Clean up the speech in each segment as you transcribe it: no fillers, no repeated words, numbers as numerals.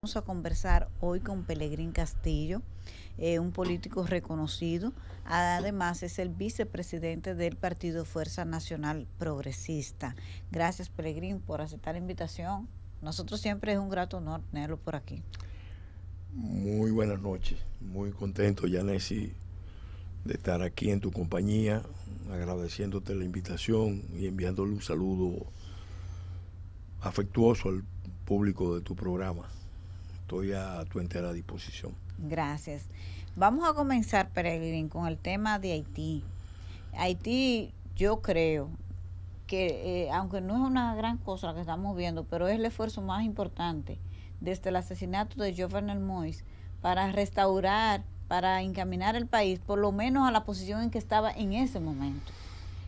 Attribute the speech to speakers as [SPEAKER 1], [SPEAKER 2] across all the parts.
[SPEAKER 1] Vamos a conversar hoy con Pelegrín Castillo, un político reconocido. Además, es el vicepresidente del Partido Fuerza Nacional Progresista. Gracias, Pelegrín, por aceptar la invitación. Nosotros siempre es un grato honor tenerlo por aquí.
[SPEAKER 2] Muy buenas noches, muy contento, Yanesi, de estar aquí en tu compañía, agradeciéndote la invitación y enviándole un saludo afectuoso al público de tu programa. Estoy a tu entera disposición.
[SPEAKER 1] Gracias. Vamos a comenzar, Peregrín, con el tema de Haití. Haití, yo creo que, aunque no es una gran cosa la que estamos viendo, pero es el esfuerzo más importante desde el asesinato de Jovenel Moïse para restaurar, para encaminar el país, por lo menos a la posición en que estaba en ese momento.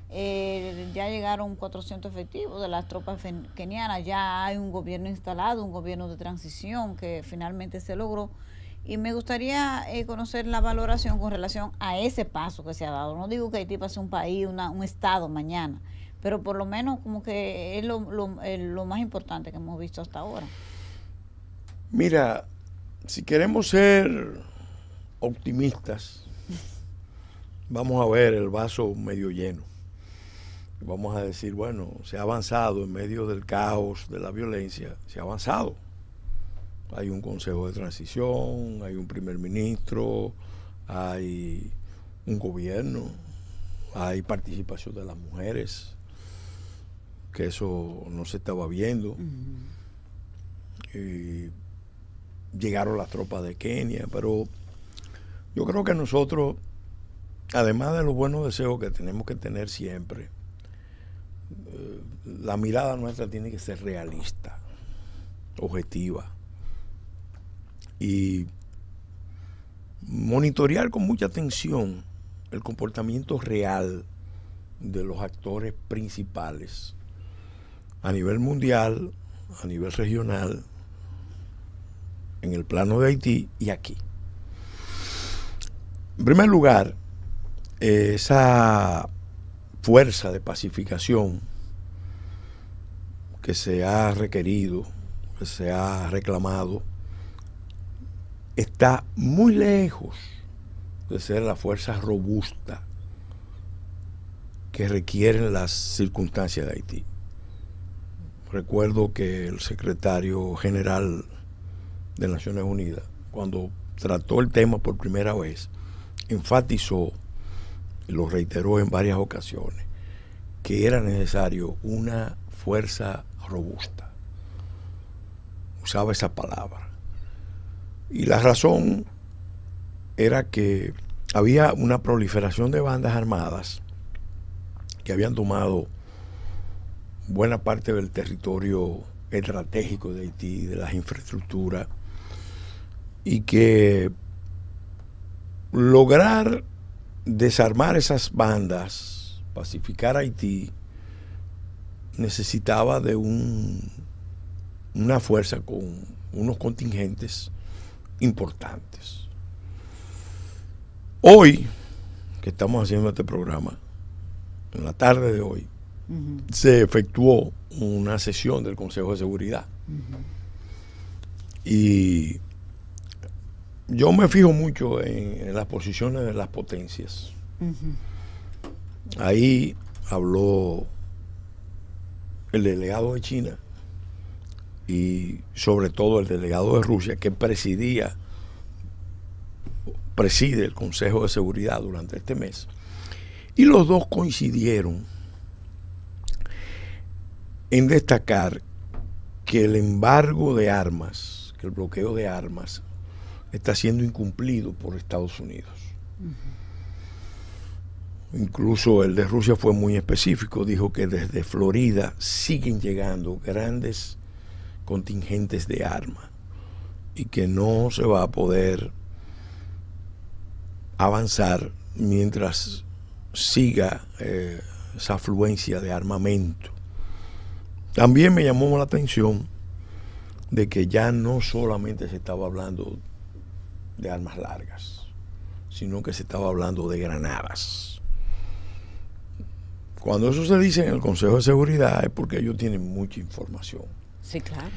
[SPEAKER 1] Ya llegaron 400 efectivos de las tropas kenianas, ya hay un gobierno instalado, un gobierno de transición que finalmente se logró. Y me gustaría conocer la valoración con relación a ese paso que se ha dado. No digo que Haití pase un país, un estado mañana, pero por lo menos como que es lo más importante que hemos visto hasta ahora.
[SPEAKER 2] Mira, si queremos ser optimistas, vamos a ver el vaso medio lleno. Vamos a decir, bueno, se ha avanzado en medio del caos, de la violencia, se ha avanzado. Hay un consejo de transición, hay un primer ministro, hay un gobierno, hay participación de las mujeres, que eso no se estaba viendo. Y llegaron las tropas de Kenia, pero yo creo que nosotros, además de los buenos deseos que tenemos que tener siempre, la mirada nuestra tiene que ser realista, objetiva, y monitorear con mucha atención el comportamiento real de los actores principales a nivel mundial, a nivel regional, en el plano de Haití y aquí. En primer lugar, esa fuerza de pacificación que se ha requerido, que se ha reclamado, está muy lejos de ser la fuerza robusta que requieren las circunstancias de Haití. Recuerdo que el secretario general de Naciones Unidas, cuando trató el tema por primera vez, enfatizó, y lo reiteró en varias ocasiones, que era necesario una fuerza robusta. Usaba esa palabra. Y la razón era que había una proliferación de bandas armadas que habían tomado buena parte del territorio estratégico de Haití, de las infraestructuras, y que lograr desarmar esas bandas, pacificar Haití, necesitaba de una fuerza con unos contingentes importantes. Hoy, que estamos haciendo este programa, en la tarde de hoy, se efectuó una sesión del Consejo de Seguridad. Y yo me fijo mucho en las posiciones de las potencias. Ahí habló el delegado de China y sobre todo el delegado de Rusia, que preside el Consejo de Seguridad durante este mes. Y los dos coincidieron en destacar que el embargo de armas, que el bloqueo de armas, está siendo incumplido por Estados Unidos. Incluso el de Rusia fue muy específico, dijo que desde Florida siguen llegando grandes contingentes de armas y que no se va a poder avanzar mientras siga esa afluencia de armamento. También me llamó la atención de que ya no solamente se estaba hablando de armas largas, sino que se estaba hablando de granadas. Cuando eso se dice en el Consejo de Seguridad es porque ellos tienen mucha información.
[SPEAKER 1] Sí, claro.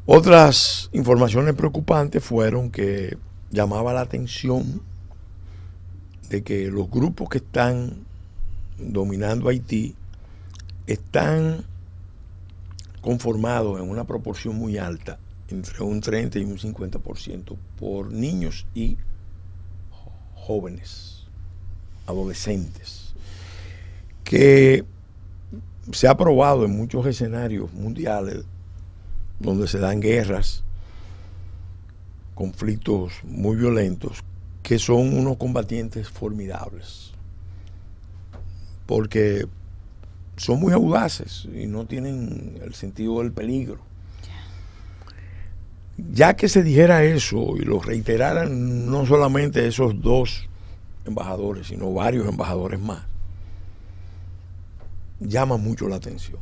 [SPEAKER 2] Otras informaciones preocupantes fueron que llamaba la atención de que los grupos que están dominando Haití están conformados en una proporción muy alta, entre un 30 y un 50%, por niños y jóvenes, adolescentes, que se ha probado en muchos escenarios mundiales donde se dan guerras, conflictos muy violentos, que son unos combatientes formidables, porque son muy audaces y no tienen el sentido del peligro. Ya que se dijera eso y lo reiteraran no solamente esos dos embajadores, sino varios embajadores más, llama mucho la atención.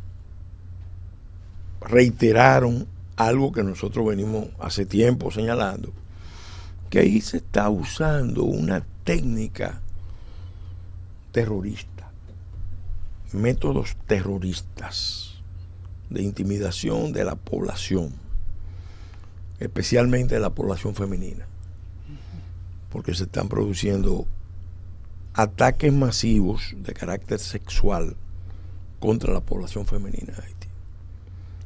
[SPEAKER 2] Reiteraron algo que nosotros venimos hace tiempo señalando, que ahí se está usando una técnica terrorista, métodos terroristas de intimidación de la población, especialmente de la población femenina, porque se están produciendo ataques masivos de carácter sexual contra la población femenina de Haití,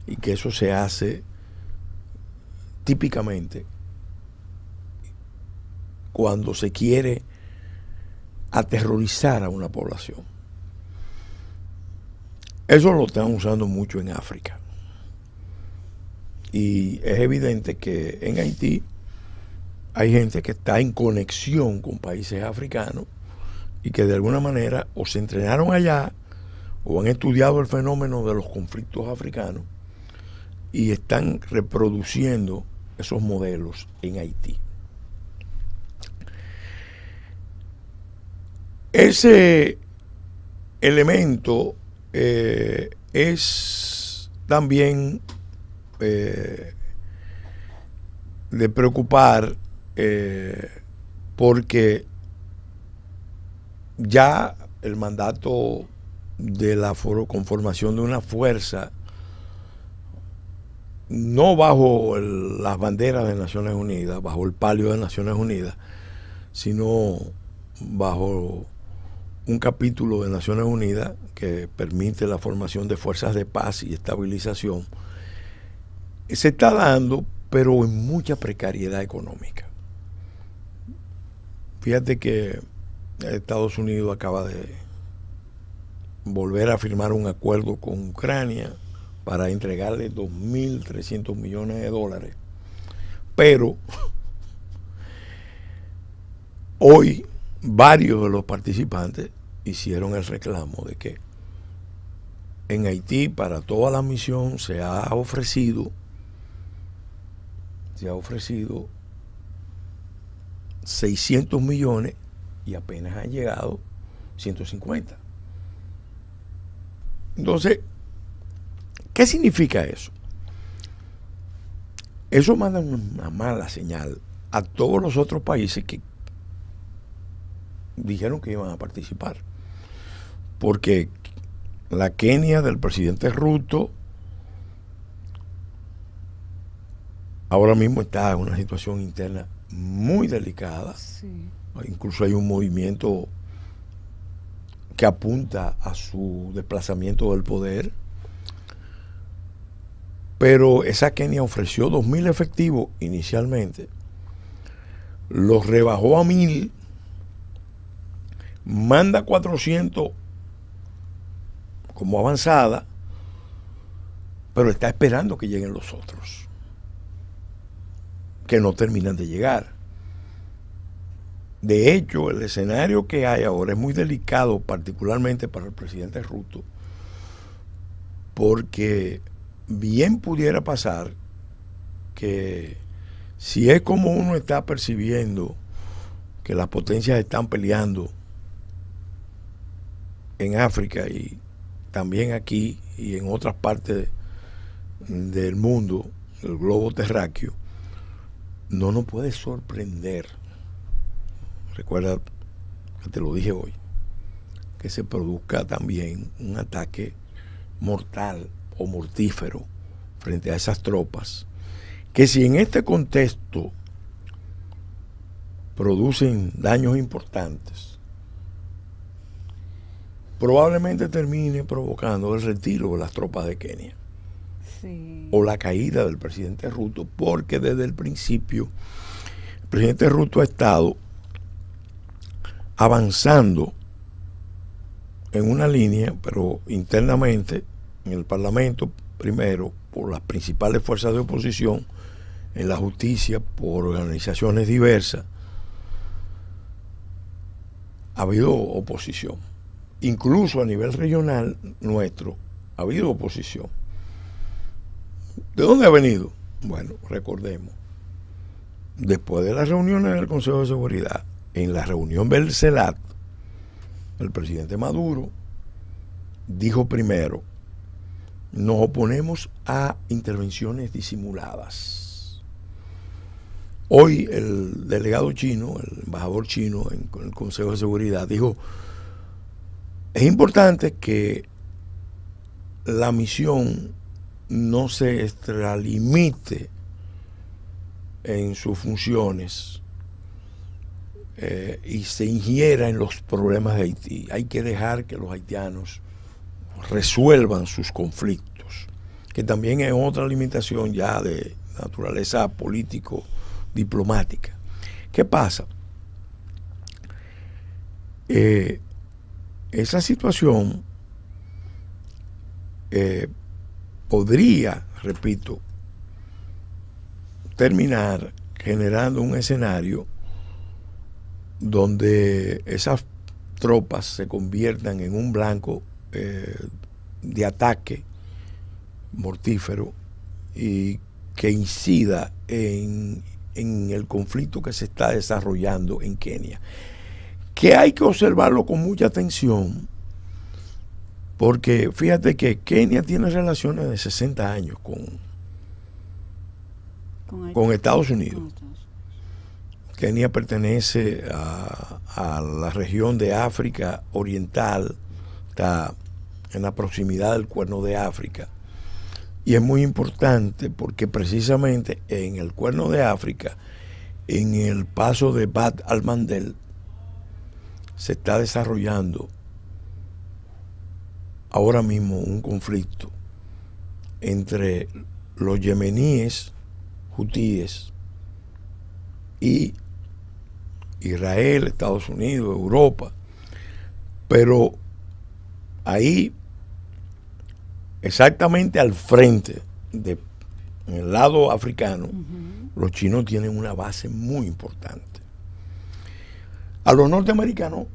[SPEAKER 2] y que eso se hace típicamente cuando se quiere aterrorizar a una población. Eso lo están usando mucho en África. Y es evidente que en Haití hay gente que está en conexión con países africanos y que de alguna manera o se entrenaron allá o han estudiado el fenómeno de los conflictos africanos y están reproduciendo esos modelos en Haití. Ese elemento es también de preocupar, porque ya el mandato de la conformación de una fuerza, no bajo las banderas de Naciones Unidas, bajo el palio de Naciones Unidas, sino bajo un capítulo de Naciones Unidas que permite la formación de fuerzas de paz y estabilización, se está dando, pero en mucha precariedad económica. Fíjate que Estados Unidos acaba de volver a firmar un acuerdo con Ucrania para entregarle 2.300 millones de dólares, pero hoy varios de los participantes hicieron el reclamo de que en Haití para toda la misión se ha ofrecido 600 millones y apenas han llegado 150. Entonces, ¿qué significa eso? Eso manda una mala señal a todos los otros países que dijeron que iban a participar, porque la Kenia del presidente Ruto ahora mismo está en una situación interna muy delicada.
[SPEAKER 1] Sí.
[SPEAKER 2] Incluso hay un movimiento que apunta a su desplazamiento del poder, pero esa Kenia ofreció 2.000 efectivos inicialmente, los rebajó a 1.000, manda 400 como avanzada, pero está esperando que lleguen los otros, que no terminan de llegar. De hecho, el escenario que hay ahora es muy delicado, particularmente para el presidente Ruto, porque bien pudiera pasar que si es como uno está percibiendo que las potencias están peleando en África y también aquí y en otras partes del mundo, del globo terráqueo, no nos puede sorprender. Recuerda que te lo dije hoy, que se produzca también un ataque mortal o mortífero frente a esas tropas que si en este contexto producen daños importantes, probablemente termine provocando el retiro de las tropas de Kenia. Sí. O la caída del presidente Ruto, porque desde el principio el presidente Ruto ha estado avanzando en una línea, pero internamente en el Parlamento, primero por las principales fuerzas de oposición, en la justicia por organizaciones diversas, ha habido oposición. Incluso a nivel regional nuestro ha habido oposición. ¿De dónde ha venido? Bueno, recordemos, después de las reuniones del Consejo de Seguridad, en la reunión del CELAC, el presidente Maduro dijo primero: nos oponemos a intervenciones disimuladas. Hoy el delegado chino, el embajador chino en el Consejo de Seguridad dijo: es importante que la misión no se extralimite en sus funciones y se ingiera en los problemas de Haití. Hay que dejar que los haitianos resuelvan sus conflictos, que también es otra limitación ya de naturaleza político-diplomática. ¿Qué pasa? Esa situación podría, repito, terminar generando un escenario donde esas tropas se conviertan en un blanco de ataque mortífero y que incida en el conflicto que se está desarrollando en Kenia, que hay que observarlo con mucha atención, porque fíjate que Kenia tiene relaciones de 60 años con Estados Unidos. Kenia pertenece a la región de África Oriental, está en la proximidad del Cuerno de África, y es muy importante porque precisamente en el Cuerno de África, en el paso de Bab al-Mandeb, se está desarrollando ahora mismo un conflicto entre los yemeníes, hutíes, y Israel, Estados Unidos, Europa. Pero ahí, exactamente al frente, en el lado africano, los chinos tienen una base muy importante. A los norteamericanos,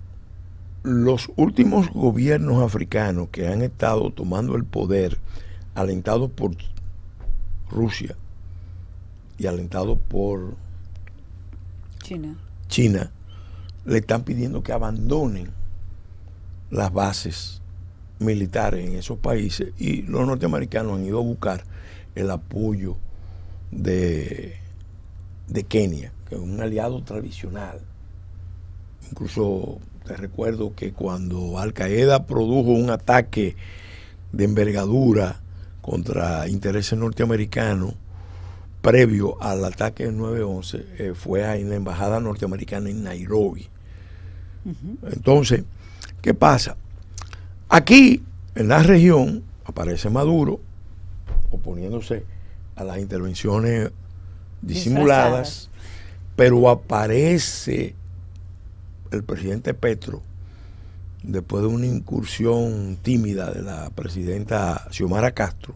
[SPEAKER 2] los últimos gobiernos africanos que han estado tomando el poder, alentados por Rusia y alentados por China, le están pidiendo que abandonen las bases militares en esos países, y los norteamericanos han ido a buscar el apoyo de Kenia, que es un aliado tradicional. Incluso te recuerdo que cuando Al Qaeda produjo un ataque de envergadura contra intereses norteamericanos previo al ataque del 9/11, fue en la embajada norteamericana en Nairobi. Entonces, ¿qué pasa? Aquí, en la región, aparece Maduro oponiéndose a las intervenciones disimuladas, pero aparece el presidente Petro, después de una incursión tímida de la presidenta Xiomara Castro,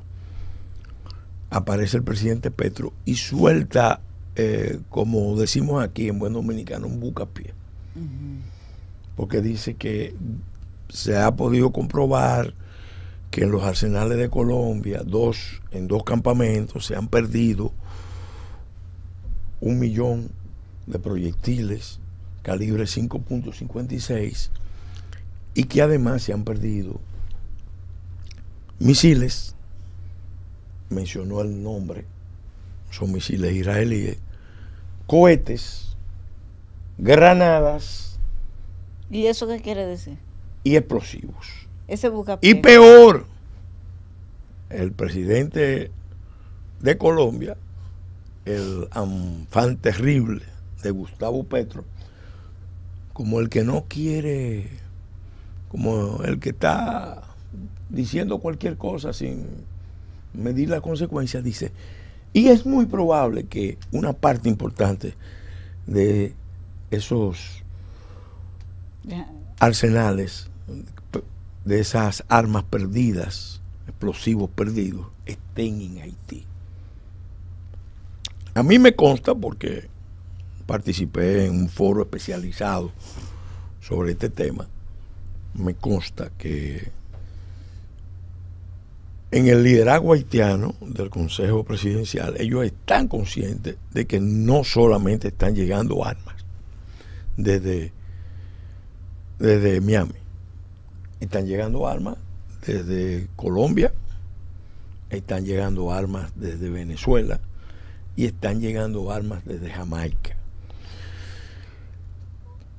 [SPEAKER 2] aparece el presidente Petro y suelta, como decimos aquí en buen dominicano, un bucapié. Porque dice que se ha podido comprobar que en los arsenales de Colombia, en dos campamentos, se han perdido 1 millón de proyectiles calibre 5.56 y que además se han perdido misiles, mencionó el nombre, son misiles israelíes, cohetes, granadas.
[SPEAKER 1] ¿Y eso qué quiere decir?
[SPEAKER 2] Y explosivos.
[SPEAKER 1] Ese bucapié.
[SPEAKER 2] Y peor, el presidente de Colombia el enfant terrible de Gustavo Petro como el que no quiere, como el que está diciendo cualquier cosa sin medir las consecuencias, dice, y es muy probable que una parte importante de esos arsenales, de esas armas perdidas, explosivos perdidos, estén en Haití. A mí me consta, porque participé en un foro especializado sobre este tema, me consta que en el liderazgo haitiano del Consejo Presidencial, ellos están conscientes de que no solamente están llegando armas desde Miami, están llegando armas desde Colombia, están llegando armas desde Venezuela y están llegando armas desde Jamaica.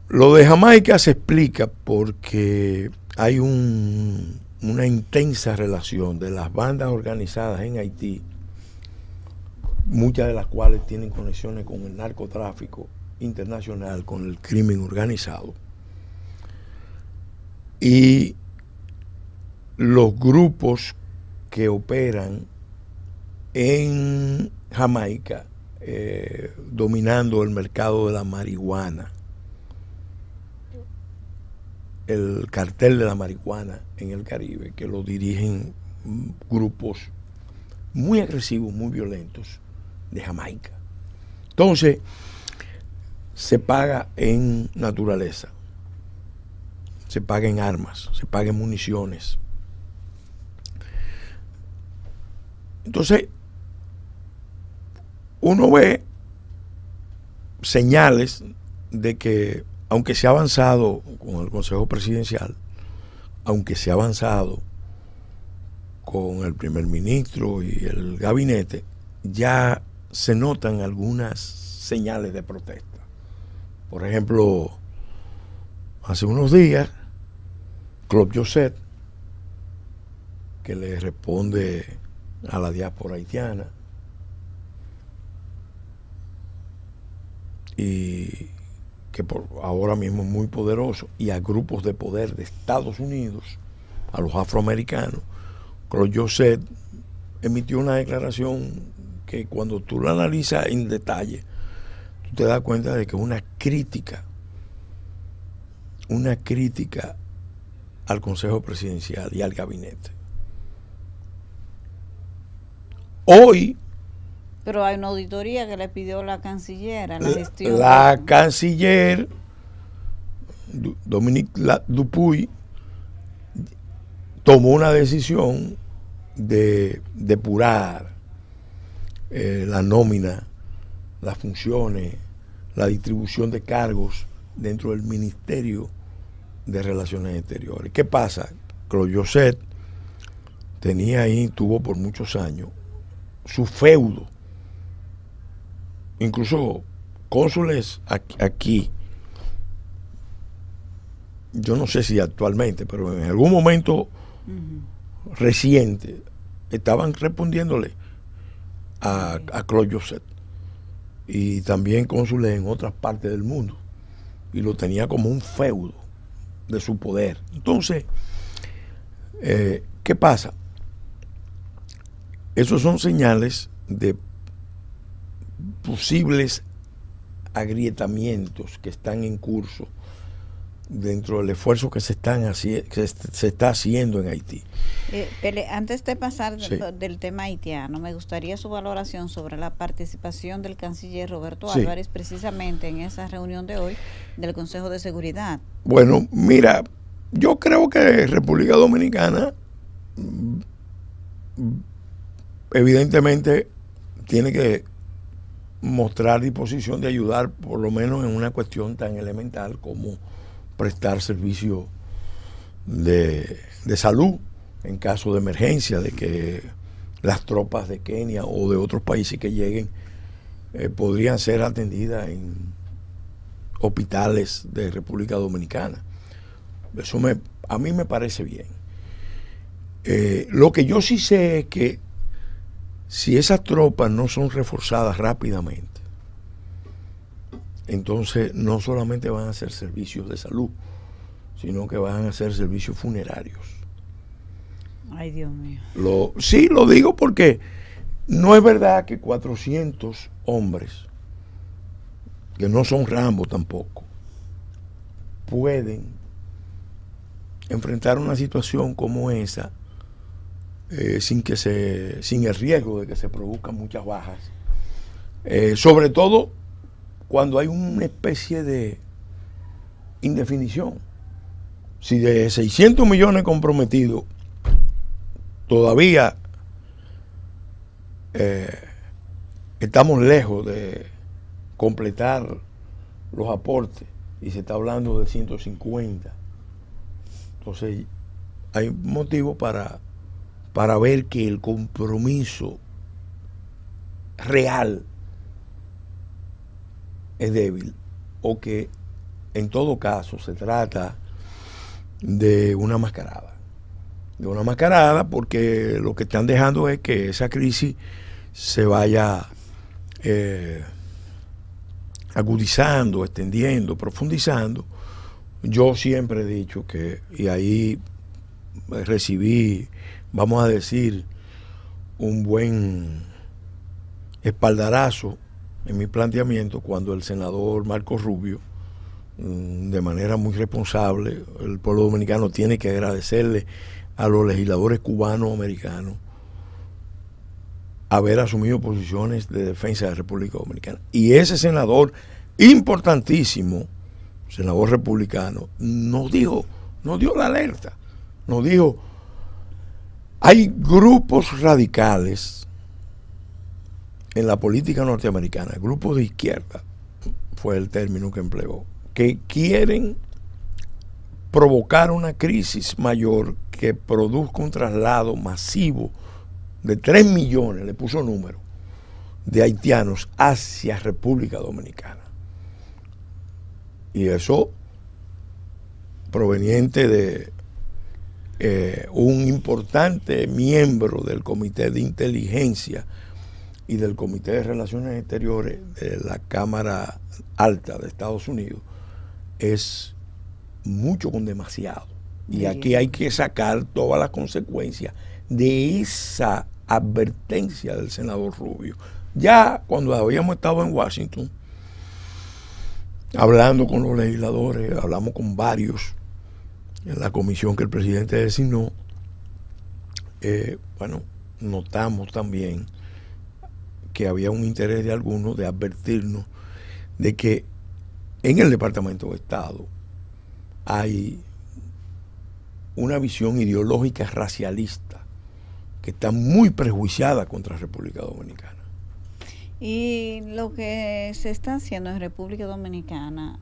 [SPEAKER 2] Lo de Jamaica se explica porque hay una intensa relación de las bandas organizadas en Haití, muchas de las cuales tienen conexiones con el narcotráfico internacional, con el crimen organizado, y los grupos que operan en Jamaica, dominando el mercado de la marihuana, el cartel de la marihuana en el Caribe, que lo dirigen grupos muy agresivos, muy violentos de Jamaica. Entonces, se paga en naturaleza, se paga en armas, se paga en municiones. Entonces, uno ve señales de que, aunque se ha avanzado con el Consejo Presidencial, aunque se ha avanzado con el primer ministro y el gabinete, ya se notan algunas señales de protesta. Por ejemplo, hace unos días, Claude Joseph, que le responde a la diáspora haitiana y que por ahora mismo es muy poderoso, y a grupos de poder de Estados Unidos, a los afroamericanos, Claude Joseph emitió una declaración que, cuando tú la analizas en detalle, tú te das cuenta de que es una crítica al Consejo Presidencial y al gabinete. Hoy,
[SPEAKER 1] pero hay una auditoría que le pidió la canciller a la gestión.
[SPEAKER 2] La canciller Dominique Dupuy tomó una decisión de depurar la nómina, las funciones, la distribución de cargos dentro del Ministerio de Relaciones Exteriores. ¿Qué pasa? Claude Joseph tuvo por muchos años su feudo, incluso cónsules aquí, yo no sé si actualmente, pero en algún momento reciente estaban respondiéndole a Claude Joseph, y también cónsules en otras partes del mundo, y lo tenía como un feudo de su poder. Entonces, ¿qué pasa? Esos son señales de posibles agrietamientos que están en curso dentro del esfuerzo que se está haciendo en Haití.
[SPEAKER 1] Pele, antes de pasar del tema haitiano, me gustaría su valoración sobre la participación del canciller Roberto Álvarez precisamente en esa reunión de hoy del Consejo de Seguridad.
[SPEAKER 2] Bueno, mira, yo creo que República Dominicana evidentemente tiene que mostrar disposición de ayudar, por lo menos en una cuestión tan elemental como prestar servicio de salud en caso de emergencia, de que las tropas de Kenia o de otros países que lleguen podrían ser atendidas en hospitales de República Dominicana. Eso a mí me parece bien. Lo que yo sí sé es que si esas tropas no son reforzadas rápidamente, entonces no solamente van a hacer servicios de salud, sino que van a hacer servicios funerarios.
[SPEAKER 1] Ay, Dios mío.
[SPEAKER 2] Sí, lo digo porque no es verdad que 400 hombres, que no son Rambo tampoco, pueden enfrentar una situación como esa sin el riesgo de que se produzcan muchas bajas. Sobre todo cuando hay una especie de indefinición. Si de 600 millones comprometidos todavía estamos lejos de completar los aportes y se está hablando de 150, entonces hay motivo para ver que el compromiso real es débil, o que en todo caso se trata de una mascarada. Porque lo que están dejando es que esa crisis se vaya agudizando, extendiendo, profundizando. Yo siempre he dicho que, y ahí recibí, vamos a decir, un buen espaldarazo en mi planteamiento cuando el senador Marco Rubio, de manera muy responsable, el pueblo dominicano tiene que agradecerle a los legisladores cubanos americanos haber asumido posiciones de defensa de la República Dominicana. Y ese senador importantísimo, senador republicano, nos dio la alerta, nos dijo: hay grupos radicales en la política norteamericana, grupos de izquierda, fue el término que empleó, que quieren provocar una crisis mayor que produzca un traslado masivo de 3 millones, le puso número, de haitianos hacia República Dominicana. Y eso proveniente de un importante miembro del Comité de Inteligencia y del Comité de Relaciones Exteriores de la Cámara Alta de Estados Unidos, es mucho con demasiado. Y aquí hay que sacar todas las consecuencias de esa advertencia del senador Rubio. Ya cuando habíamos estado en Washington, hablando con los legisladores, hablamos con varios en la comisión que el presidente designó, notamos también que había un interés de algunos de advertirnos de que en el Departamento de Estado hay una visión ideológica racialista que está muy prejuiciada contra la República Dominicana.
[SPEAKER 1] Y lo que se está haciendo en República Dominicana,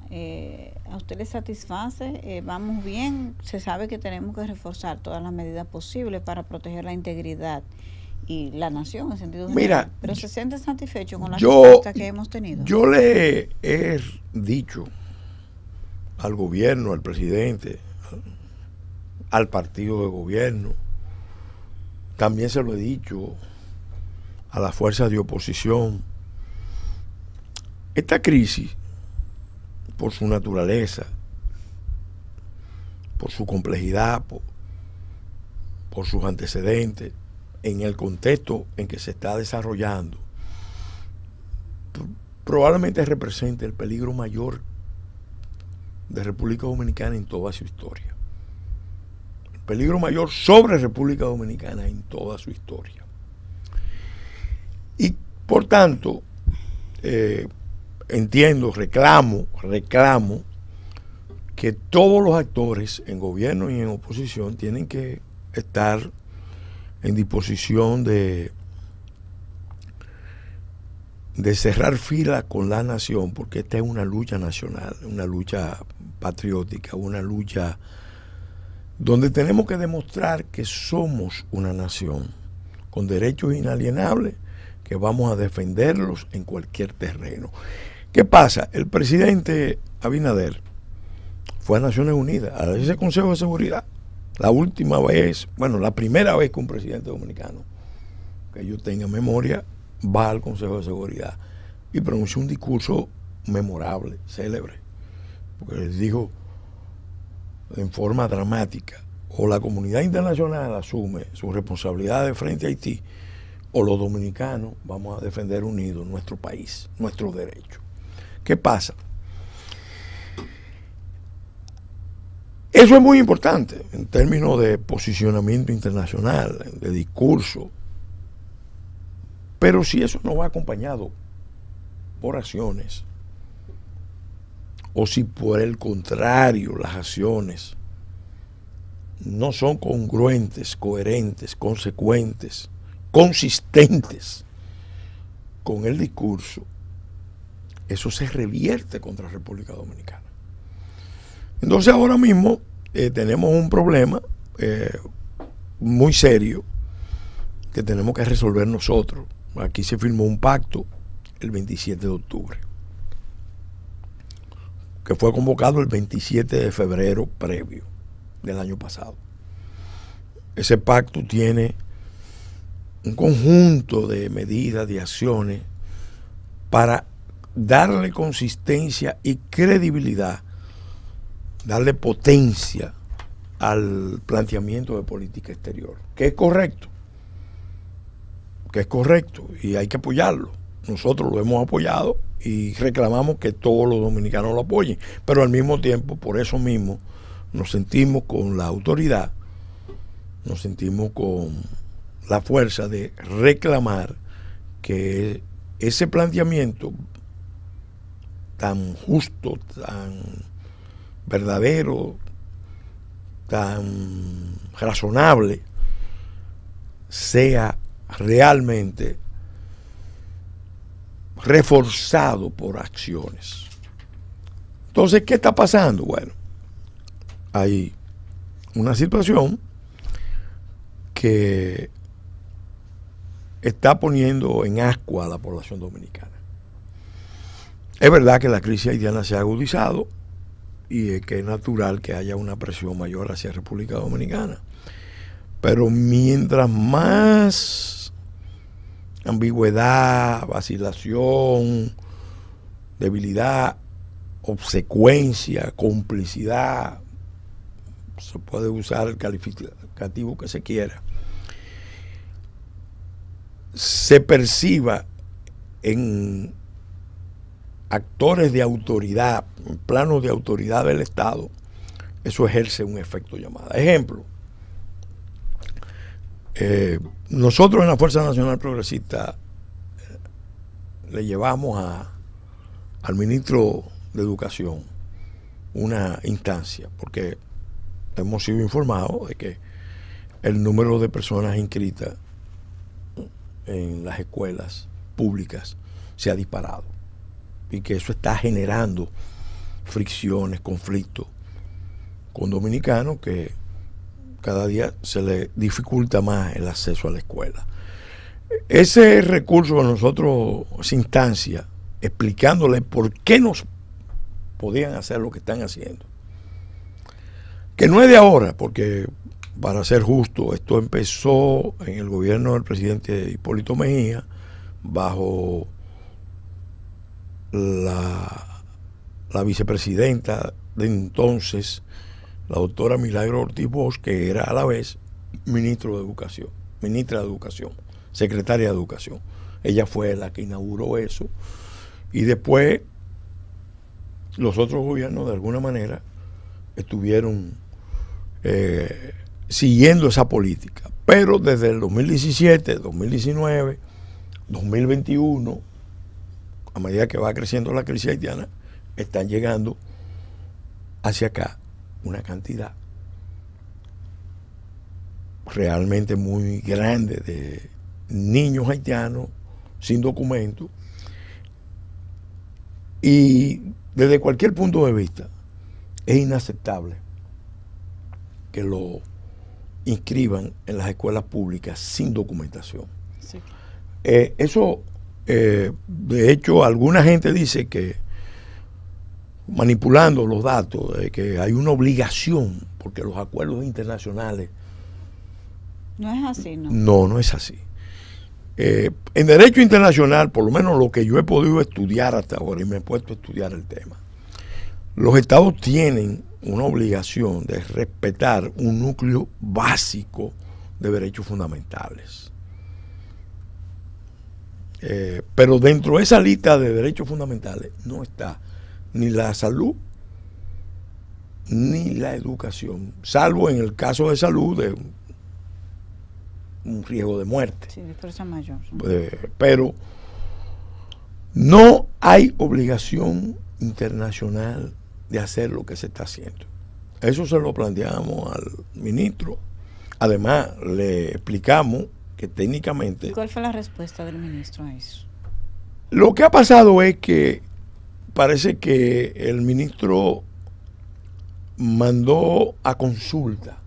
[SPEAKER 1] ¿a usted le satisface? ¿Vamos bien? Se sabe que tenemos que reforzar todas las medidas posibles para proteger la integridad y la nación en sentido general. Pero ¿se siente satisfecho con la respuesta que hemos tenido?
[SPEAKER 2] Yo le he dicho al gobierno, al presidente, al partido de gobierno, también se lo he dicho a las fuerzas de oposición: esta crisis, por su naturaleza, por su complejidad, por sus antecedentes, en el contexto en que se está desarrollando, probablemente represente el peligro mayor de República Dominicana en toda su historia. El peligro mayor sobre República Dominicana en toda su historia. Y por tanto, entiendo, reclamo que todos los actores en gobierno y en oposición tienen que estar en disposición de cerrar fila con la nación, porque esta es una lucha nacional, una lucha patriótica, una lucha donde tenemos que demostrar que somos una nación con derechos inalienables, que vamos a defenderlos en cualquier terreno. ¿Qué pasa? El presidente Abinader fue a Naciones Unidas, a ese Consejo de Seguridad, la última vez, la primera vez que un presidente dominicano que yo tenga memoria, va al Consejo de Seguridad y pronuncia un discurso memorable, célebre, porque les dijo en forma dramática: o la comunidad internacional asume su responsabilidad de frente a Haití, o los dominicanos vamos a defender unidos nuestro país, nuestros derechos. ¿Qué pasa? Eso es muy importante en términos de posicionamiento internacional, de discurso, pero si eso no va acompañado por acciones, o si por el contrario las acciones no son congruentes, coherentes, consecuentes, consistentes con el discurso, eso se revierte contra la República Dominicana. Entonces ahora mismo tenemos un problema muy serio que tenemos que resolver nosotros. Aquí se firmó un pacto el 27 de octubre, que fue convocado el 27 de febrero previo del año pasado. Ese pacto tiene un conjunto de medidas, de acciones para darle consistencia y credibilidad, darle potencia al planteamiento de política exterior, que es correcto, y hay que apoyarlo. Nosotros lo hemos apoyado y reclamamos que todos los dominicanos lo apoyen, pero al mismo tiempo, por eso mismo, nos sentimos con la autoridad, nos sentimos con la fuerza de reclamar que ese planteamiento tan justo, tan verdadero, tan razonable, sea realmente reforzado por acciones. Entonces, ¿qué está pasando? Bueno, hay una situación que está poniendo en ascuas a la población dominicana. Es verdad que la crisis haitiana se ha agudizado y que es natural que haya una presión mayor hacia República Dominicana. Pero mientras más ambigüedad, vacilación, debilidad, obsecuencia, complicidad, se puede usar el calificativo que se quiera, se perciba en actores de autoridad, en planos de autoridad del Estado, eso ejerce un efecto llamada. Ejemplo, nosotros en la Fuerza Nacional Progresista le llevamos al ministro de Educación una instancia, porque hemos sido informados de que el número de personas inscritas en las escuelas públicas se ha disparado y que eso está generando fricciones, conflictos con dominicanos, que cada día se le dificulta más el acceso a la escuela. Ese recurso a nosotros, esa instancia, explicándole por qué nos podían hacer lo que están haciendo, que no es de ahora, porque para ser justo, esto empezó en el gobierno del presidente Hipólito Mejía, bajo la vicepresidenta de entonces, la doctora Milagro Ortiz Bosch, que era a la vez ministra de Educación, secretaria de Educación. Ella fue la que inauguró eso, y después los otros gobiernos de alguna manera estuvieron siguiendo esa política. Pero desde el 2017, 2019, 2021, a medida que va creciendo la crisis haitiana, están llegando hacia acá una cantidad realmente muy grande de niños haitianos sin documentos, y desde cualquier punto de vista es inaceptable que lo inscriban en las escuelas públicas sin documentación. Sí. Eso, de hecho, alguna gente dice que, manipulando los datos, de que hay una obligación, porque los acuerdos internacionales...
[SPEAKER 1] No es así, ¿no?
[SPEAKER 2] No, no es así. En derecho internacional, por lo menos lo que yo he podido estudiar hasta ahora, y me he puesto a estudiar el tema, los estados tienen una obligación de respetar un núcleo básico de derechos fundamentales. Pero dentro de esa lista de derechos fundamentales no está ni la salud ni la educación, salvo en el caso de salud de un riesgo de muerte.
[SPEAKER 1] Sí, de fuerza mayor.
[SPEAKER 2] Pero no hay obligación internacional de hacer lo que se está haciendo. Eso se lo planteamos al ministro. Además, le explicamos que técnicamente...
[SPEAKER 1] ¿Y cuál fue la respuesta del ministro a eso?
[SPEAKER 2] Lo que ha pasado es que parece que el ministro mandó a consulta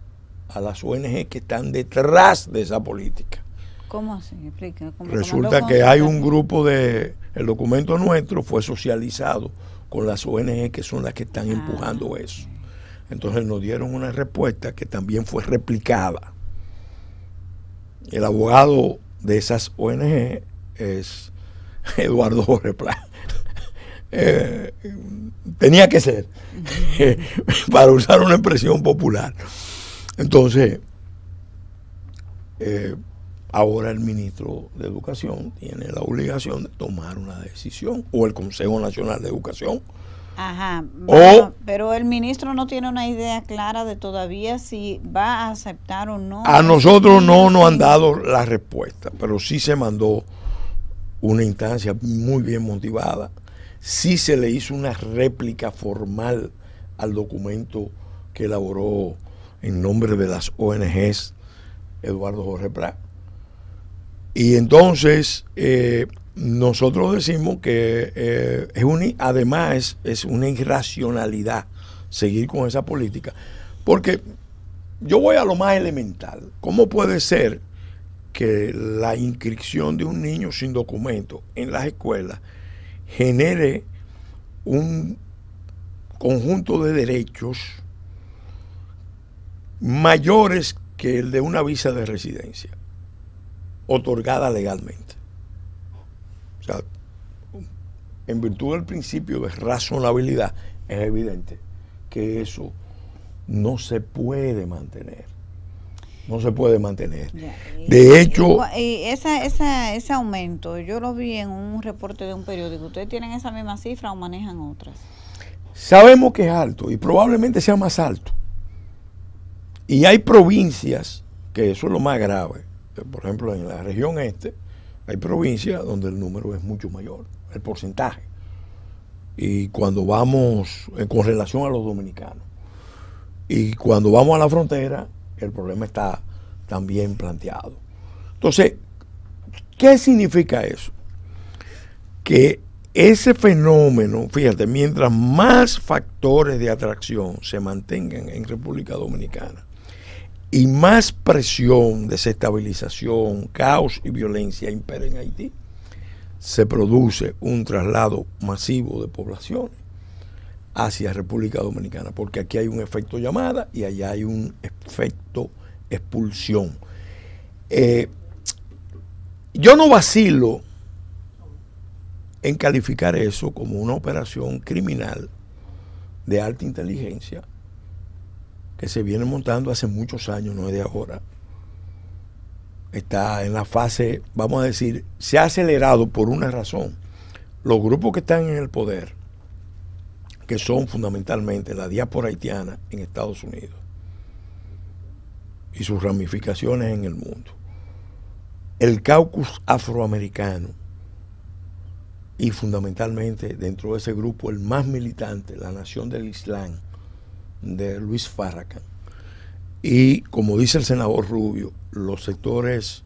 [SPEAKER 2] a las ONG que están detrás de esa política.
[SPEAKER 1] ¿Cómo así? Explica.
[SPEAKER 2] Resulta que hay un grupo de... El documento nuestro fue socializado con las ONG que son las que están empujando eso. Entonces nos dieron una respuesta que también fue replicada. El abogado de esas ONG es Eduardo Jorge Pla. Tenía que ser, para usar una expresión popular. Entonces, ahora el ministro de Educación tiene la obligación de tomar una decisión, o el Consejo Nacional de Educación.
[SPEAKER 1] Ajá, bueno, pero el ministro no tiene una idea clara de todavía si va a aceptar o no.
[SPEAKER 2] A nosotros no nos han dado la respuesta, pero sí se mandó una instancia muy bien motivada. Sí se le hizo una réplica formal al documento que elaboró en nombre de las ONGs Eduardo Jorge Prat. Y entonces nosotros decimos que además es una irracionalidad seguir con esa política, porque yo voy a lo más elemental. ¿Cómo puede ser que la inscripción de un niño sin documento en las escuelas genere un conjunto de derechos mayores que el de una visa de residencia otorgada legalmente? O sea, en virtud del principio de razonabilidad, es evidente que eso no se puede mantener. No se puede mantener. De hecho...
[SPEAKER 1] Y ese aumento, yo lo vi en un reporte de un periódico. ¿Ustedes tienen esa misma cifra o manejan otras?
[SPEAKER 2] Sabemos que es alto y probablemente sea más alto. Y hay provincias, que eso es lo más grave. Por ejemplo, en la región este, hay provincias donde el número es mucho mayor, el porcentaje. Y cuando vamos, con relación a los dominicanos, y cuando vamos a la frontera, el problema está también planteado. Entonces, ¿qué significa eso? Que ese fenómeno, fíjate, mientras más factores de atracción se mantengan en República Dominicana y más presión, desestabilización, caos y violencia imperen en Haití, se produce un traslado masivo de poblaciones hacia República Dominicana, porque aquí hay un efecto llamada y allá hay un efecto expulsión. Yo no vacilo en calificar eso como una operación criminal de alta inteligencia que se viene montando hace muchos años, no es de ahora. Está en la fase, vamos a decir, se ha acelerado por una razón. Los grupos que están en el poder, que son fundamentalmente la diáspora haitiana en Estados Unidos y sus ramificaciones en el mundo, el caucus afroamericano y fundamentalmente dentro de ese grupo el más militante, la Nación del Islam de Luis Farrakhan, y como dice el senador Rubio, los sectores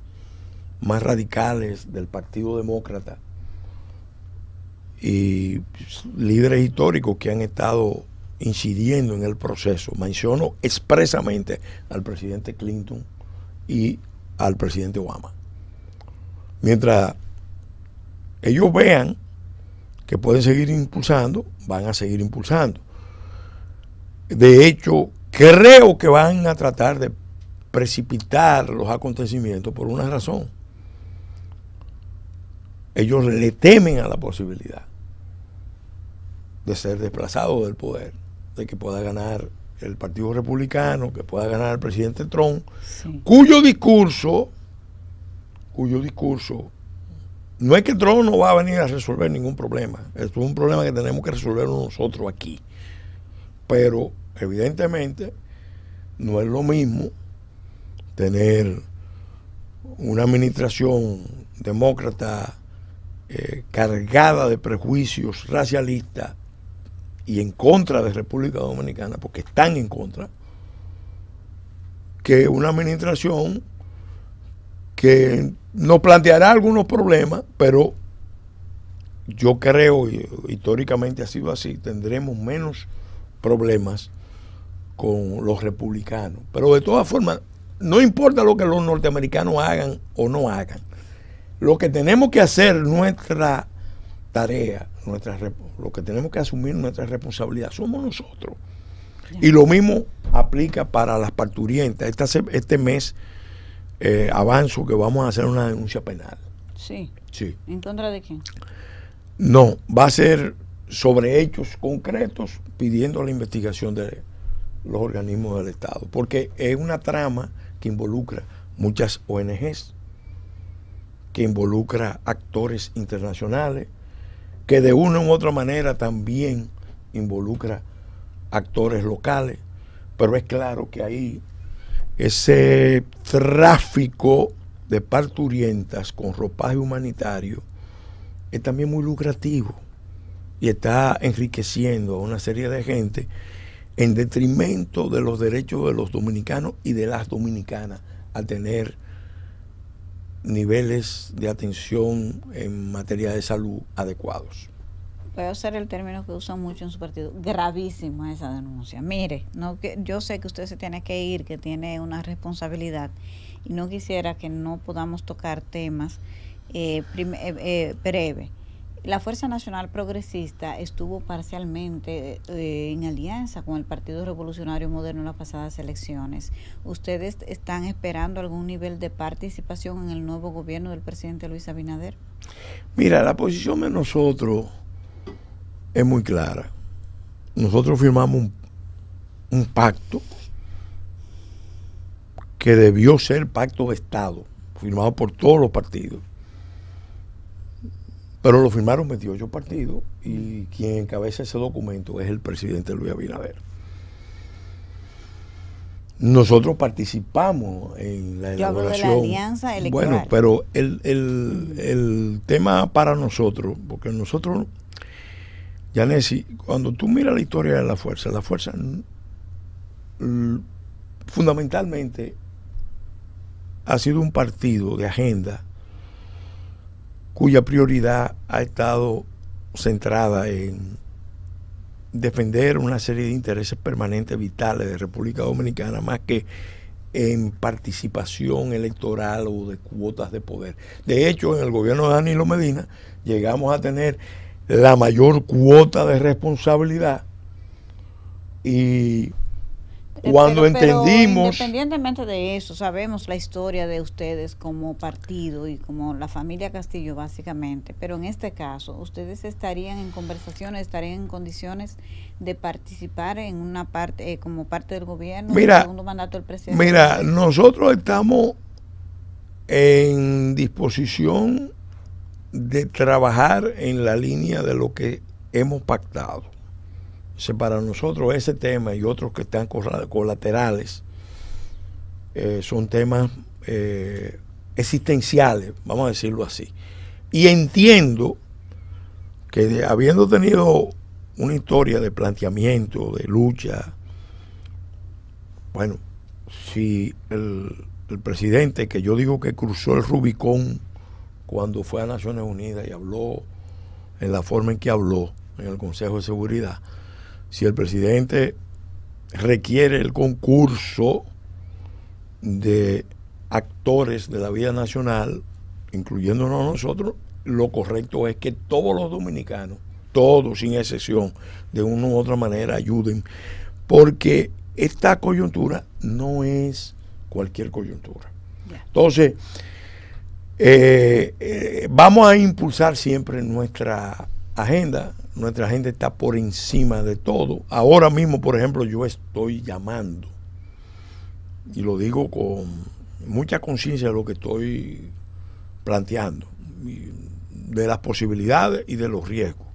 [SPEAKER 2] más radicales del Partido Demócrata y líderes históricos que han estado incidiendo en el proceso. Menciono expresamente al presidente Clinton y al presidente Obama. Mientras ellos vean que pueden seguir impulsando, van a seguir impulsando. De hecho, creo que van a tratar de precipitar los acontecimientos por una razón. ellos le temen a la posibilidad de ser desplazados del poder, de que pueda ganar el Partido Republicano, que pueda ganar el presidente Trump,
[SPEAKER 1] Sí.
[SPEAKER 2] cuyo discurso, no es que Trump no va a venir a resolver ningún problema, esto es un problema que tenemos que resolver nosotros aquí, pero evidentemente no es lo mismo tener una administración demócrata cargada de prejuicios racialistas y en contra de República Dominicana, porque están en contra, que una administración que nos planteará algunos problemas, pero yo creo, y históricamente ha sido así, tendremos menos problemas con los republicanos. Pero de todas formas, no importa lo que los norteamericanos hagan o no hagan, lo que tenemos que hacer, nuestra tarea, lo que tenemos que asumir nuestra responsabilidad, somos nosotros. Y lo mismo aplica para las parturientas. Este mes avanzo que vamos a hacer una denuncia penal.
[SPEAKER 1] Sí.
[SPEAKER 2] Sí.
[SPEAKER 1] ¿En contra de quién?
[SPEAKER 2] No, va a ser sobre hechos concretos pidiendo la investigación de los organismos del Estado, porque es una trama que involucra muchas ONGs, que involucra actores internacionales, que de una u otra manera también involucra actores locales, pero es claro que ahí ese tráfico de parturientas con ropaje humanitario es también muy lucrativo y está enriqueciendo a una serie de gente en detrimento de los derechos de los dominicanos y de las dominicanas a tener niveles de atención en materia de salud adecuados.
[SPEAKER 1] Voy a usar el término que usan mucho en su partido, gravísima esa denuncia. Mire, no, que yo sé que usted se tiene que ir, que tiene una responsabilidad, y no quisiera que no podamos tocar temas breves. La Fuerza Nacional Progresista estuvo parcialmente en alianza con el Partido Revolucionario Moderno en las pasadas elecciones. ¿Ustedes están esperando algún nivel de participación en el nuevo gobierno del presidente Luis Abinader?
[SPEAKER 2] Mira, la posición de nosotros es muy clara. Nosotros firmamos un pacto que debió ser pacto de Estado, firmado por todos los partidos. Pero lo firmaron 28 partidos y quien encabeza ese documento es el presidente Luis Abinader. Nosotros participamos en la elaboración.
[SPEAKER 1] Yo hablo de la alianza electoral.
[SPEAKER 2] Bueno, pero el tema para nosotros, porque nosotros, Yanesi, cuando tú miras la historia de la fuerza fundamentalmente ha sido un partido de agenda cuya prioridad ha estado centrada en defender una serie de intereses permanentes vitales de República Dominicana, más que en participación electoral o de cuotas de poder. De hecho, en el gobierno de Danilo Medina llegamos a tener la mayor cuota de responsabilidad y cuando entendimos...
[SPEAKER 1] Independientemente de eso, sabemos la historia de ustedes como partido y como la familia Castillo básicamente, pero en este caso, ¿ustedes estarían en conversaciones, estarían en condiciones de participar en una parte, como parte del gobierno,
[SPEAKER 2] mira,
[SPEAKER 1] del segundo mandato del presidente?
[SPEAKER 2] Mira, nosotros estamos en disposición de trabajar en la línea de lo que hemos pactado. Para nosotros ese tema y otros que están colaterales son temas existenciales, vamos a decirlo así. Y entiendo que habiendo tenido una historia de planteamiento, de lucha, bueno, si el presidente, que yo digo que cruzó el Rubicón cuando fue a Naciones Unidas y habló en la forma en que habló en el Consejo de Seguridad, si el presidente requiere el concurso de actores de la vida nacional, incluyéndonos nosotros, lo correcto es que todos los dominicanos, todos sin excepción, de una u otra manera ayuden, porque esta coyuntura no es cualquier coyuntura. Entonces, Vamos a impulsar siempre nuestra agenda. Nuestra agenda está por encima de todo. Ahora mismo, por ejemplo, yo estoy llamando, y lo digo con mucha conciencia de lo que estoy planteando, de las posibilidades y de los riesgos.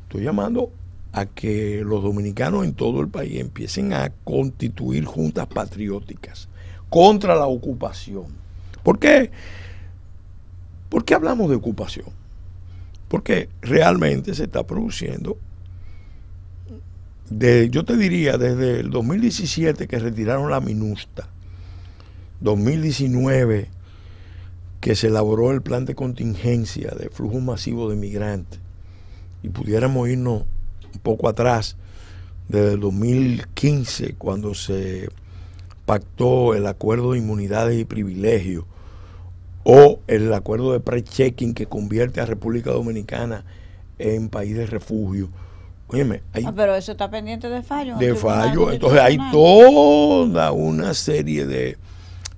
[SPEAKER 2] Estoy llamando a que los dominicanos en todo el país empiecen a constituir juntas patrióticas contra la ocupación. ¿Por qué? ¿Por qué hablamos de ocupación? Porque realmente se está produciendo, yo te diría, desde el 2017 que retiraron la MINUSTA, 2019 que se elaboró el plan de contingencia de flujo masivo de migrantes, y pudiéramos irnos un poco atrás, desde el 2015, cuando se pactó el acuerdo de inmunidades y privilegios, o el acuerdo de pre-checking que convierte a República Dominicana en país de refugio. Óyeme,
[SPEAKER 1] pero eso está pendiente de fallo.
[SPEAKER 2] De fallo. Entonces hay toda una serie de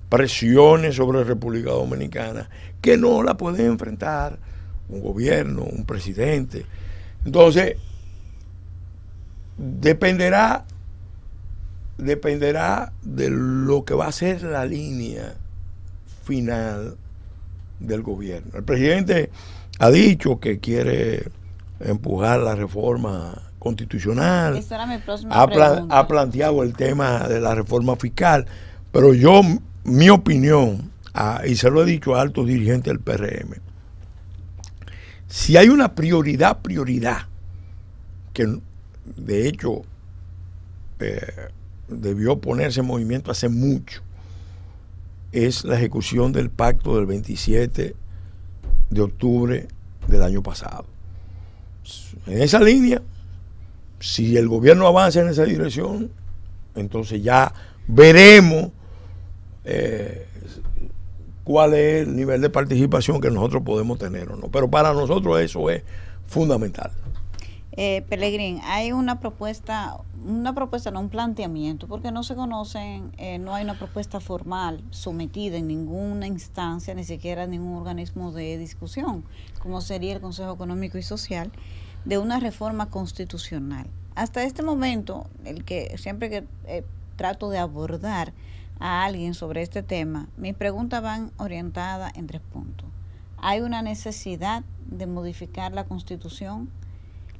[SPEAKER 2] presiones sobre República Dominicana que no la pueden enfrentar un gobierno, un presidente. Entonces, dependerá de lo que va a ser la línea final del gobierno. El presidente ha dicho que quiere empujar la reforma constitucional.
[SPEAKER 1] Esa era mi próxima pregunta.
[SPEAKER 2] Ha planteado el tema de la reforma fiscal, pero mi opinión, y se lo he dicho a altos dirigentes del PRM, si hay una prioridad, que de hecho debió ponerse en movimiento hace mucho, es la ejecución del pacto del 27 de octubre del año pasado. En esa línea, si el gobierno avanza en esa dirección, entonces ya veremos cuál es el nivel de participación que nosotros podemos tener o no. Pero para nosotros eso es fundamental.
[SPEAKER 1] Pelegrín, hay un planteamiento, porque no se conocen, no hay una propuesta formal sometida en ninguna instancia, ni siquiera en ningún organismo de discusión, como sería el Consejo Económico y Social, de una reforma constitucional. Hasta este momento, siempre que trato de abordar a alguien sobre este tema, mis preguntas van orientadas en 3 puntos. ¿Hay una necesidad de modificar la Constitución?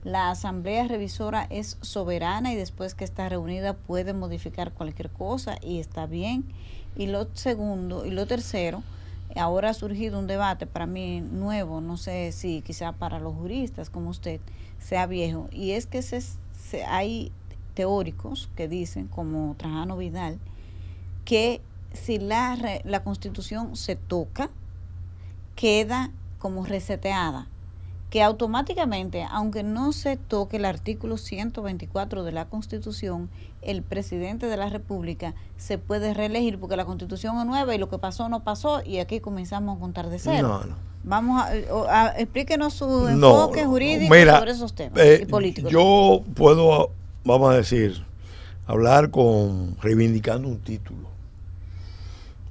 [SPEAKER 1] La Asamblea Revisora es soberana y después que está reunida puede modificar cualquier cosa y está bien. Y lo tercero, ahora ha surgido un debate para mí nuevo, no sé si quizá para los juristas como usted sea viejo, y es que hay teóricos que dicen, como Trajano Vidal, que si la Constitución se toca, queda como reseteada, que automáticamente, aunque no se toque el artículo 124 de la Constitución, el presidente de la República se puede reelegir porque la Constitución es nueva y lo que pasó no pasó y aquí comenzamos a contar de cero. Vamos explíquenos su enfoque jurídico sobre esos temas y políticos.
[SPEAKER 2] Yo puedo, vamos a decir, hablar reivindicando un título.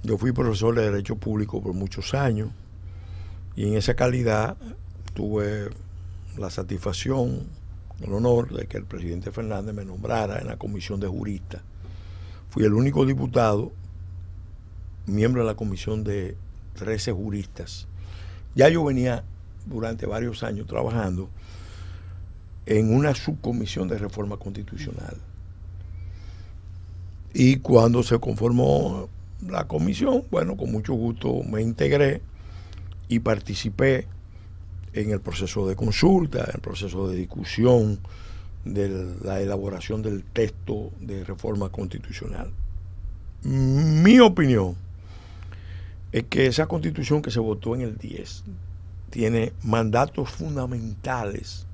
[SPEAKER 2] Yo fui profesor de Derecho Público por muchos años y en esa calidad tuve la satisfacción, el honor de que el presidente Fernández me nombrara en la comisión de juristas. Fui el único diputado, miembro de la comisión de 13 juristas. Ya yo venía durante varios años trabajando en una subcomisión de reforma constitucional. Y cuando se conformó la comisión, bueno, con mucho gusto me integré y participé en el proceso de consulta, en el proceso de discusión de la elaboración del texto de reforma constitucional. Mi opinión es que esa constitución que se votó en el 10 tiene mandatos fundamentales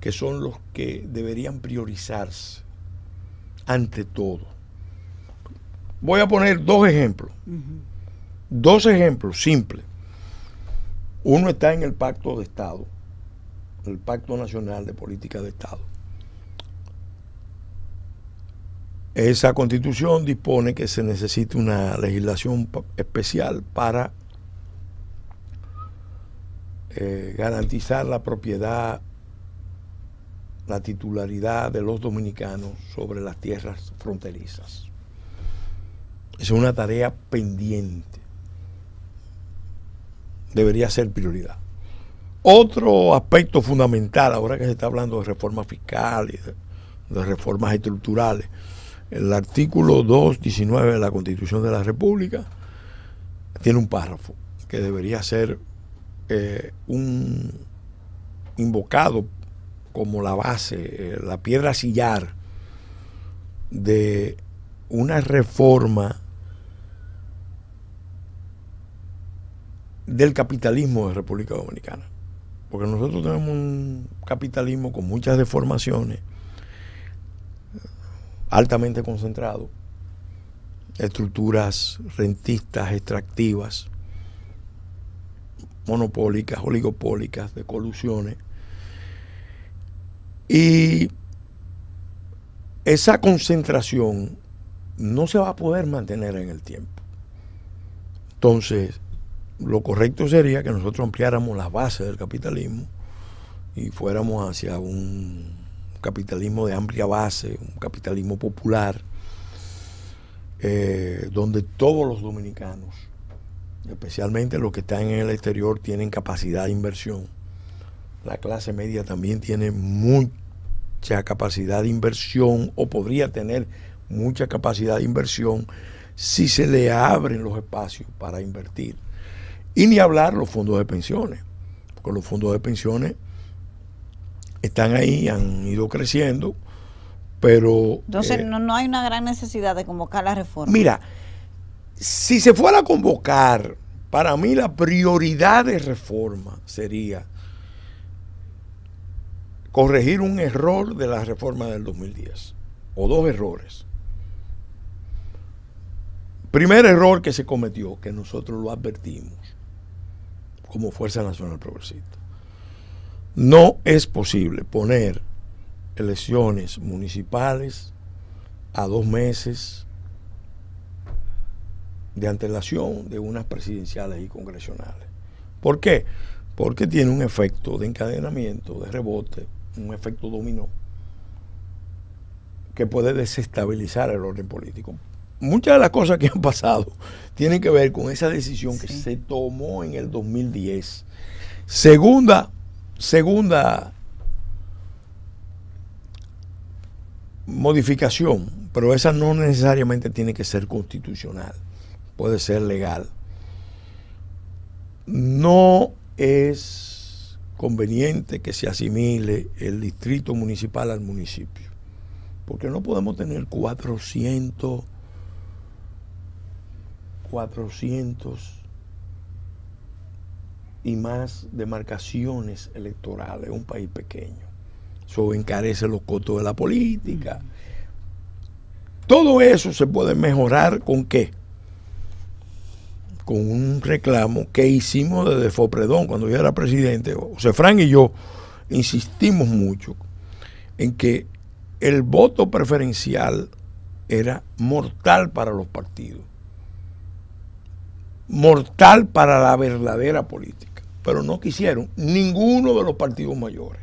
[SPEAKER 2] que son los que deberían priorizarse ante todo. Voy a poner 2 ejemplos. 2 ejemplos simples. Uno está en el Pacto de Estado, el Pacto Nacional de Política de Estado. Esa Constitución dispone que se necesita una legislación especial para garantizar la propiedad, la titularidad de los dominicanos sobre las tierras fronterizas. Es una tarea pendiente. Debería ser prioridad. Otro aspecto fundamental, ahora que se está hablando de reforma fiscal y de reformas estructurales, el artículo 219 de la Constitución de la República tiene un párrafo que debería ser invocado como la base, la piedra a sillar de una reforma del capitalismo de República Dominicana. Porque nosotros tenemos un capitalismo con muchas deformaciones, altamente concentrado, estructuras rentistas, extractivas, monopólicas, oligopólicas, de colusiones. Y esa concentración no se va a poder mantener en el tiempo. Entonces, lo correcto sería que nosotros ampliáramos las bases del capitalismo y fuéramos hacia un capitalismo de amplia base, un capitalismo popular, donde todos los dominicanos, especialmente los que están en el exterior, tienen capacidad de inversión. La clase media también tiene mucha capacidad de inversión, o podría tener mucha capacidad de inversión si se le abren los espacios para invertir. Y ni hablar los fondos de pensiones, porque los fondos de pensiones están ahí, han ido creciendo, pero...
[SPEAKER 1] Entonces no hay una gran necesidad de convocar la reforma.
[SPEAKER 2] Mira, si se fuera a convocar, para mí la prioridad de reforma sería corregir un error de la reforma del 2010, o dos errores. Primer error que se cometió, que nosotros lo advertimos como Fuerza Nacional Progresista: no es posible poner elecciones municipales a 2 meses de antelación de unas presidenciales y congresionales. ¿Por qué? Porque tiene un efecto de encadenamiento, de rebote, un efecto dominó que puede desestabilizar el orden político. Muchas de las cosas que han pasado tienen que ver con esa decisión que se tomó en el 2010. Segunda modificación, pero esa no necesariamente tiene que ser constitucional, puede ser legal. No es conveniente que se asimile el distrito municipal al municipio, porque no podemos tener 400 y más demarcaciones electorales, un país pequeño. Eso encarece los costos de la política. Todo eso se puede mejorar ¿con qué? Con un reclamo que hicimos desde Fopredón cuando yo era presidente. José Fran y yo insistimos mucho en que el voto preferencial era mortal para los partidos, mortal para la verdadera política, pero no quisieron ninguno de los partidos mayores,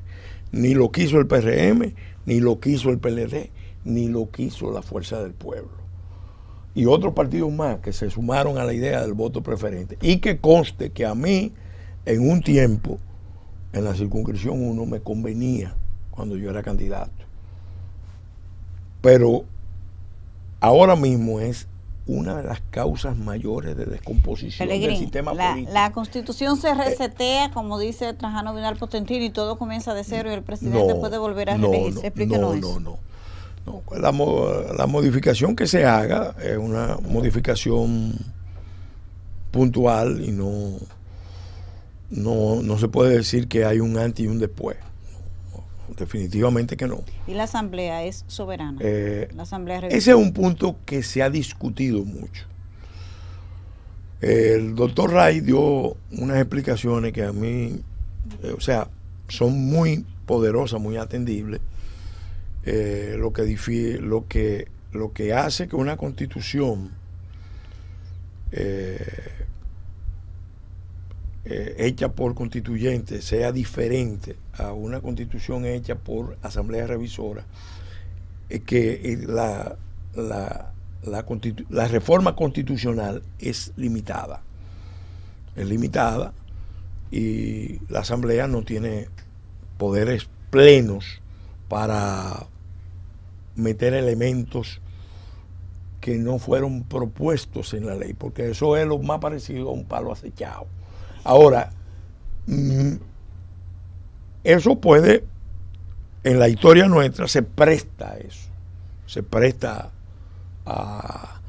[SPEAKER 2] ni lo quiso el PRM, ni lo quiso el PLD, ni lo quiso la Fuerza del Pueblo y otros partidos más que se sumaron a la idea del voto preferente. Y que conste que a mí en un tiempo en la circunscripción 1 me convenía cuando yo era candidato, pero ahora mismo es una de las causas mayores de descomposición del sistema político.
[SPEAKER 1] La Constitución se resetea, como dice Trajano Vidal Potentini, y todo comienza de cero y el presidente puede volver a reelegirse. Explíquenos eso.
[SPEAKER 2] No. La modificación que se haga es una modificación puntual y no se puede decir que hay un antes y un después. Definitivamente que no.
[SPEAKER 1] ¿Y la Asamblea es soberana? La Asamblea
[SPEAKER 2] ese es un punto que se ha discutido mucho. El doctor Ray dio unas explicaciones que a mí, son muy poderosas, muy atendibles. Lo que hace que una constitución hecha por constituyentes sea diferente a una constitución hecha por asamblea revisora, es que la reforma constitucional es limitada. Es limitada y la asamblea no tiene poderes plenos para meter elementos que no fueron propuestos en la ley, porque eso es lo más parecido a un palo acechado. Ahora, eso puede, en la historia nuestra se presta a eso, se presta a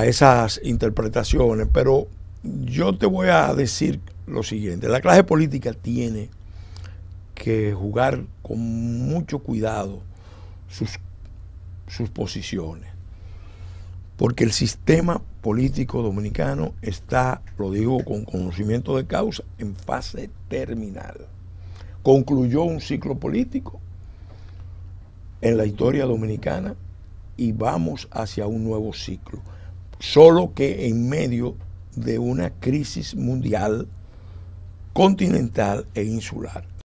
[SPEAKER 2] esas interpretaciones, pero yo te voy a decir lo siguiente: la clase política tiene que jugar con mucho cuidado sus posiciones, porque el sistema político dominicano está, lo digo con conocimiento de causa, en fase terminal. Concluyó un ciclo político en la historia dominicana y vamos hacia un nuevo ciclo, solo que en medio de una crisis mundial, continental e insular.